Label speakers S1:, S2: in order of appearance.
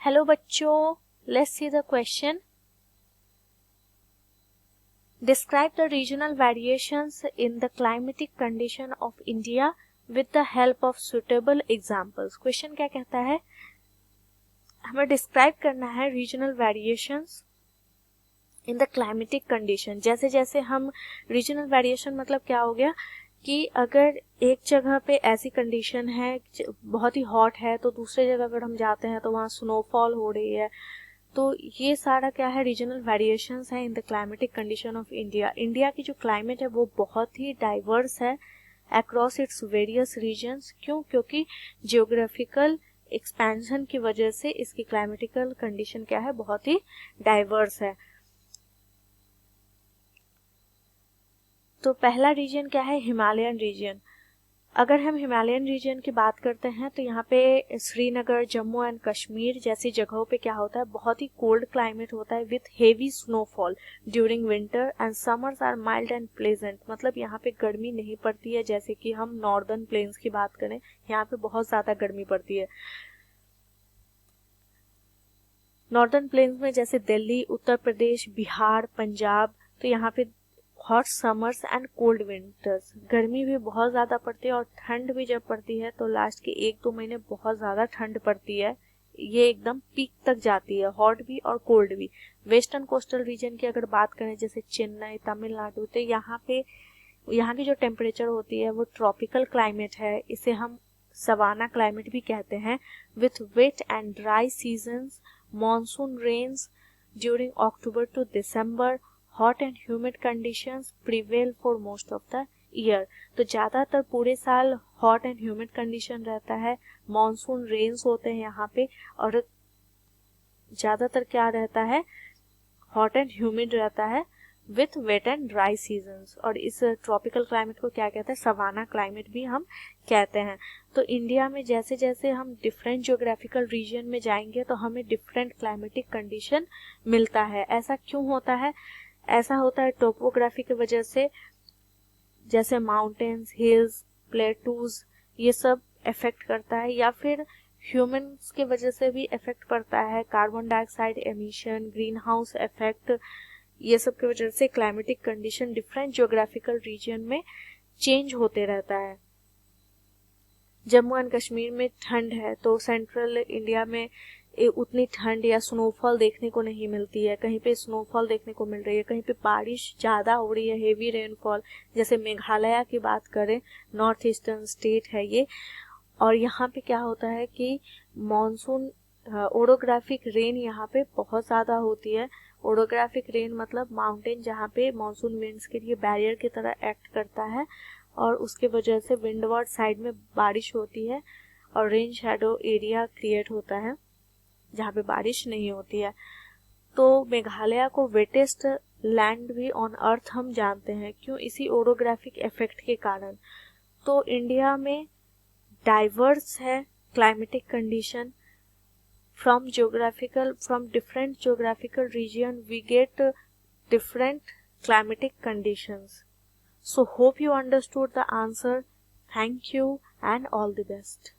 S1: Hello बच्चों, let's see the question. Describe the regional variations in the climatic condition of India with the help of suitable examples. Question क्या कहता है, हमें describe करना है regional variations in the climatic condition. जैसे जैसे हम रीजनल वेरिएशन मतलब क्या हो गया कि अगर एक जगह पे ऐसी कंडीशन है बहुत ही हॉट है तो दूसरे जगह अगर हम जाते हैं तो वहाँ स्नोफॉल हो रही है. तो ये सारा क्या है, रीजनल वेरिएशंस है in the climatic condition of India. India की जो क्लाइमेट है वो बहुत ही डाइवर्स है अक्रॉस इट्स वेरियस रीजन्स. क्यों? क्योंकि जियोग्राफिकल एक्सपेंशन की वजह से इसकी क्लाइमेटिकल कंडीशन क्या है, बहुत ही डाइवर्स है. तो पहला रीजन क्या है, हिमालयन रीजन. अगर हम हिमालयन रीजन की बात करते हैं तो यहाँ पे श्रीनगर, जम्मू एंड कश्मीर जैसी जगहों पे क्या होता है, बहुत ही कोल्ड क्लाइमेट होता है with heavy snowfall during winter and summers are mild and pleasant. मतलब यहाँ पे गर्मी नहीं पड़ती है. जैसे कि हम नॉर्दर्न प्लेन्स की बात करें, यहाँ पे बहुत ज़्यादा गर्मी पड़ती है. नॉर्दर्न प्लेन्स में जैसे दिल्ली, उत्तर प्रदेश, बिहार, पंजाब, तो यहाँ पे hot summers and cold winters, गर्मी भी बहुत ज़्यादा पड़ती है और ठंड भी जब पड़ती है तो लास्ट के 1-2 महीने बहुत ज़्यादा ठंड पड़ती है. ये एकदम पीक तक जाती है, हॉट भी और कोल्ड भी. वेस्टर्न कोस्टल रीजन की अगर बात करें जैसे चेन्नई, तमिलनाडु, तो यहाँ की जो टेम्परेचर होती है वो ट्रॉपिकल क्लाइमेट है. इसे हम सवाना क्लाइमेट भी कहते हैं with wet and dry seasons, monsoon rains during October to December. Hot and humid conditions prevail for most of the year. तो ज़्यादातर पूरे साल हॉट एंड ह्यूमिड कंडीशन रहता है. मानसून रेन्स होते हैं यहाँ पे और ज़्यादातर क्या रहता है, हॉट एंड ह्यूमिड रहता है with wet and dry seasons. और इस ट्रॉपिकल क्लाइमेट को क्या कहते हैं, सवाना क्लाइमेट भी हम कहते हैं. तो इंडिया में जैसे जैसे हम डिफरेंट ज्योग्राफिकल रीजन में जाएंगे तो हमें डिफरेंट क्लाइमेटिक कंडीशन मिलता है. ऐसा क्यों होता है? ऐसा होता है टोपोग्राफी की वजह से. जैसे माउंटेन्स, हिल्स, प्लेटूज, ये सब इफेक्ट करता है, या फिर ह्यूमंस के वजह से भी इफेक्ट पड़ता है. Carbon dioxide emission, green house effect, ये सब की वजह से climatic condition different geographical region में चेंज होते रहता है. जम्मू एंड कश्मीर में ठंड है तो सेंट्रल इंडिया में उतनी ठंड या स्नोफॉल देखने को नहीं मिलती है. कहीं पे स्नोफॉल देखने को मिल रही है, कहीं पे बारिश ज़्यादा हो रही है, हेवी रेनफॉल. जैसे मेघालय की बात करें, नॉर्थ ईस्टर्न स्टेट है ये, और यहाँ पे क्या होता है कि मॉनसून ओरोग्राफिक रेन यहाँ पे बहुत ज़्यादा होती है. ओरोग्राफिक रेन मतलब माउंटेन जहाँ पे मॉनसून विंड्स के लिए बैरियर की तरह एक्ट करता है और उसके वजह से विंडवर्ड साइड में बारिश होती है और रेन शैडो एरिया क्रिएट होता है जहाँ पे बारिश नहीं होती है. तो मेघालय को वेटेस्ट लैंड भी ऑन अर्थ हम जानते हैं. क्यों? इसी ओरोग्राफिक इफेक्ट के कारण. तो इंडिया में डाइवर्स है climatic condition. from different geographical region we get different climatic conditions. So hope you understood the answer. Thank you and all the best.